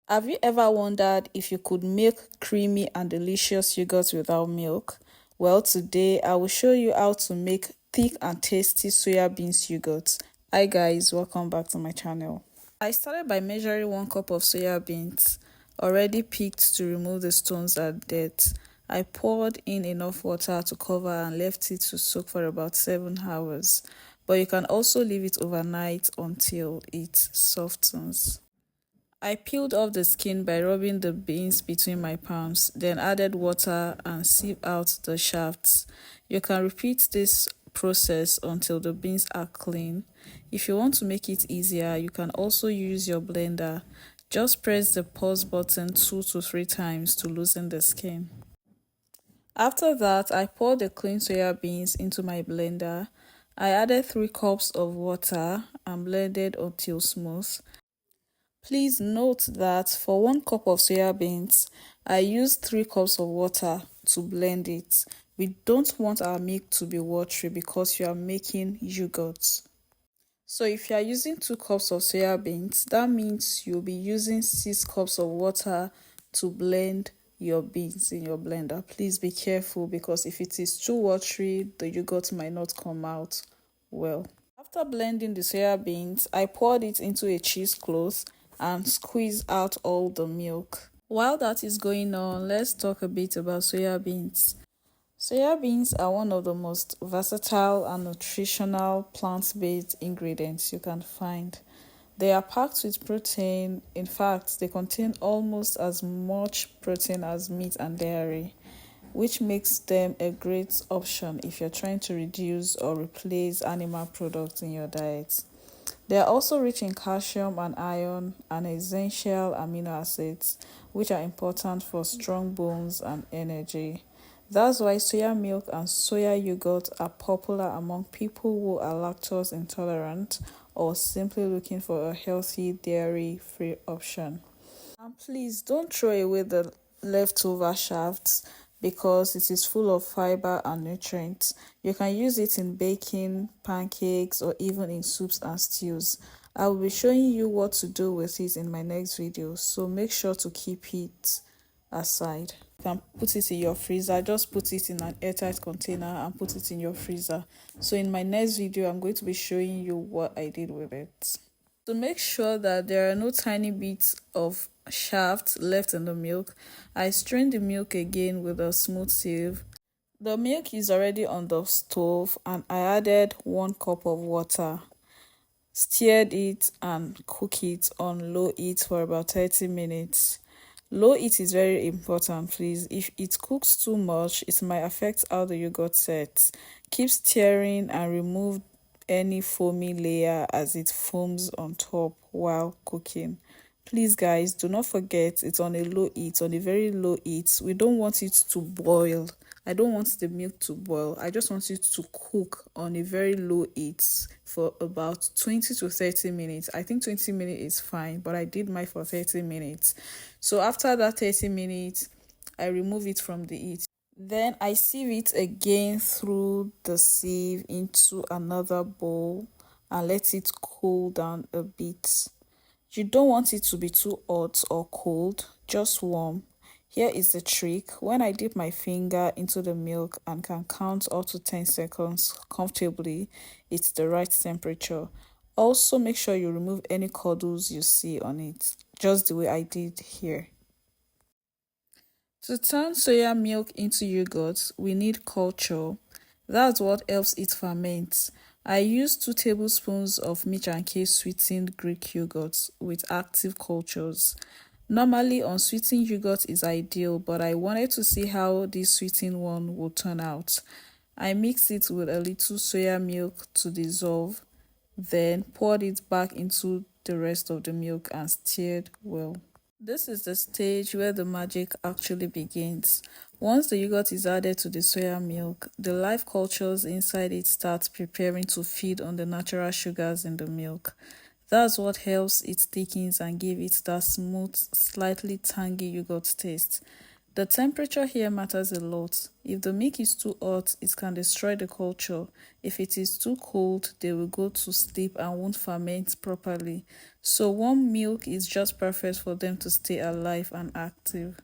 Have you ever wondered if you could make creamy and delicious yogurt without milk? Well, today I will show you how to make thick and tasty soya beans yogurt. Hi guys, welcome back to my channel. I started by measuring 1 cup of soya beans, already picked to remove the stones and dirt. I poured in enough water to cover and left it to soak for about 7 hours. But you can also leave it overnight until it softens. I peeled off the skin by rubbing the beans between my palms, then added water and sieved out the shafts. You can repeat this process until the beans are clean. If you want to make it easier, you can also use your blender. Just press the pause button 2 to 3 times to loosen the skin. After that, I poured the clean soya beans into my blender. I added 3 cups of water and blended until smooth. Please note that for 1 cup of soya beans, I used 3 cups of water to blend it. We don't want our milk to be watery because you are making yogurt. So if you are using 2 cups of soya beans, that means you'll be using 6 cups of water to blend your beans in your blender. Please be careful because if it is too watery, the yogurt might not come out well. After blending the soya beans, I poured it into a cheesecloth and squeezed out all the milk. While that is going on, let's talk a bit about soya beans. Soya beans are one of the most versatile and nutritional plant-based ingredients you can find. They are packed with protein. In fact, they contain almost as much protein as meat and dairy, which makes them a great option if you're trying to reduce or replace animal products in your diet. They are also rich in calcium and iron and essential amino acids, which are important for strong bones and energy. That's why soya milk and soya yogurt are popular among people who are lactose intolerant or simply looking for a healthy dairy-free option. And please don't throw away the leftover shafts because it is full of fiber and nutrients. You can use it in baking, pancakes, or even in soups and stews. I will be showing you what to do with it in my next video, so make sure to keep it aside. You can put it in your freezer. Just put it in an airtight container and put it in your freezer. So in my next video, I'm going to be showing you what I did with it. To make sure that there are no tiny bits of shaft left in the milk, I strained the milk again with a smooth sieve. The milk is already on the stove and I added 1 cup of water, stirred it and cook it on low heat for about 30 minutes. Low heat is very important, please. If it cooks too much, it might affect how the yogurt sets. Keep stirring and remove any foamy layer as it foams on top while cooking. Please guys, do not forget it's on a low heat, on a very low heat. We don't want it to boil. I don't want the milk to boil. I just want it to cook on a very low heat for about 20 to 30 minutes. I think 20 minutes is fine, but I did mine for 30 minutes. So after that 30 minutes, I remove it from the heat. Then I sieve it again through the sieve into another bowl and let it cool down a bit. You don't want it to be too hot or cold, just warm. Here is the trick. When I dip my finger into the milk and can count up to 10 seconds comfortably, it's the right temperature. Also, make sure you remove any cuddles you see on it, just the way I did here. To turn soya milk into yogurt, we need culture. That's what helps it ferment. I use 2 tablespoons of Mitch and K sweetened Greek yogurt with active cultures. Normally, unsweetened yogurt is ideal, but I wanted to see how this sweetened one would turn out. I mixed it with a little soya milk to dissolve, then poured it back into the rest of the milk and stirred well. This is the stage where the magic actually begins. Once the yogurt is added to the soya milk, the live cultures inside it start preparing to feed on the natural sugars in the milk. That's what helps it thickens and give it that smooth, slightly tangy yogurt taste. The temperature here matters a lot. If the milk is too hot, it can destroy the culture. If it is too cold, they will go to sleep and won't ferment properly. So warm milk is just perfect for them to stay alive and active.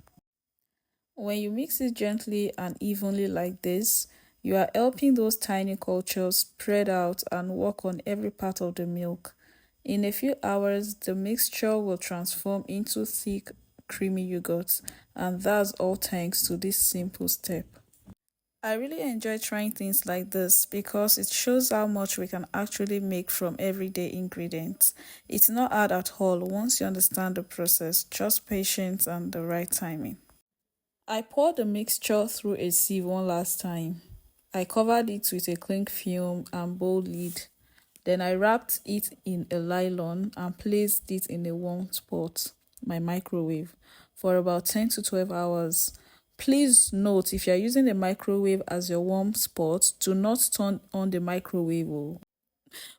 When you mix it gently and evenly like this, you are helping those tiny cultures spread out and work on every part of the milk. In a few hours, the mixture will transform into thick, creamy yogurt, and that's all thanks to this simple step. I really enjoy trying things like this because it shows how much we can actually make from everyday ingredients. It's not hard at all once you understand the process, just patience and the right timing. I poured the mixture through a sieve one last time. I covered it with a cling film and bowl lid. Then I wrapped it in a nylon and placed it in a warm spot, my microwave, for about 10 to 12 hours. Please note, if you're using the microwave as your warm spot, do not turn on the microwave. Oh.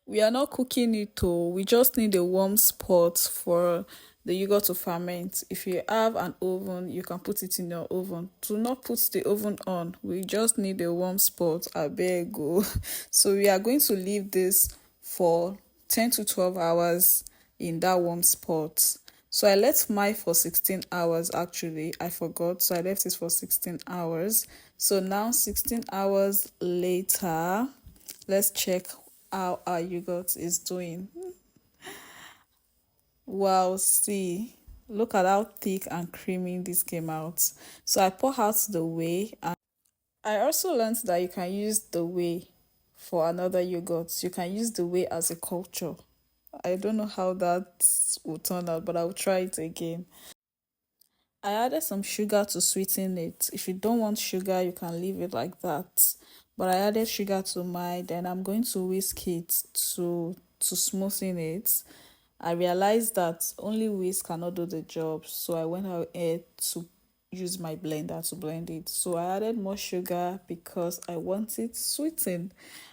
We are not cooking it, oh. We just need a warm spot for the yogurt to ferment. If you have an oven, you can put it in your oven. Do not put the oven on. We just need a warm spot. I beg go. So we are going to leave this for 10 to 12 hours in that warm spot. So I left mine for 16 hours actually. I forgot. So I left it for 16 hours. So now 16 hours later, let's check how our yogurt is doing. Wow, see, look at how thick and creamy this came out. So I pour out the whey, and I also learned that you can use the whey for another yogurt. You can use the whey as a culture. I don't know how that will turn out, but I'll try it again. I added some sugar to sweeten it. If you don't want sugar, you can leave it like that. But I added sugar to mine, then I'm going to whisk it to smoothen it. I realized that only whisk cannot do the job, so I went ahead to use my blender to blend it. So I added more sugar because I want it sweetened.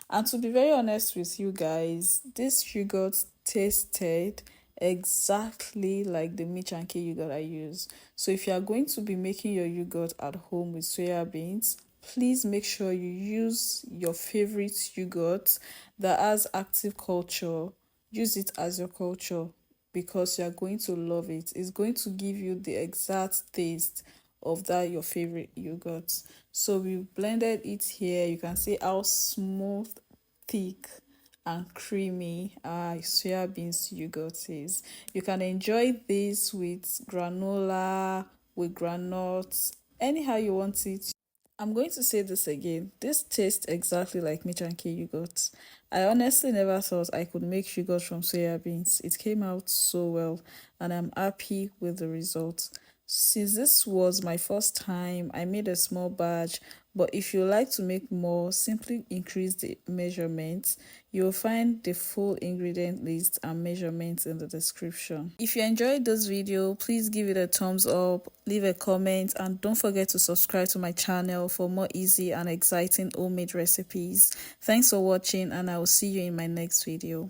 And to be very honest with you guys, this yogurt tasted exactly like the Mitch and K yogurt I use. So if you are going to be making your yogurt at home with soya beans, please make sure you use your favorite yogurt that has active culture. Use it as your culture because you are going to love it. It's going to give you the exact taste of that your favorite yogurt. So we blended it here. You can see how smooth, thick and creamy soya beans yogurt is. You can enjoy this with granola, with granuts, anyhow you want it. I'm going to say this again. This tastes exactly like Mitch and K yogurt. I honestly never thought I could make yogurt from soya beans. It came out so well, and I'm happy with the results. Since this was my first time, I made a small batch, but if you like to make more, simply increase the measurements. You'll find the full ingredient list and measurements in the description. If you enjoyed this video, please give it a thumbs up, leave a comment, and don't forget to subscribe to my channel for more easy and exciting homemade recipes. Thanks for watching, and I will see you in my next video.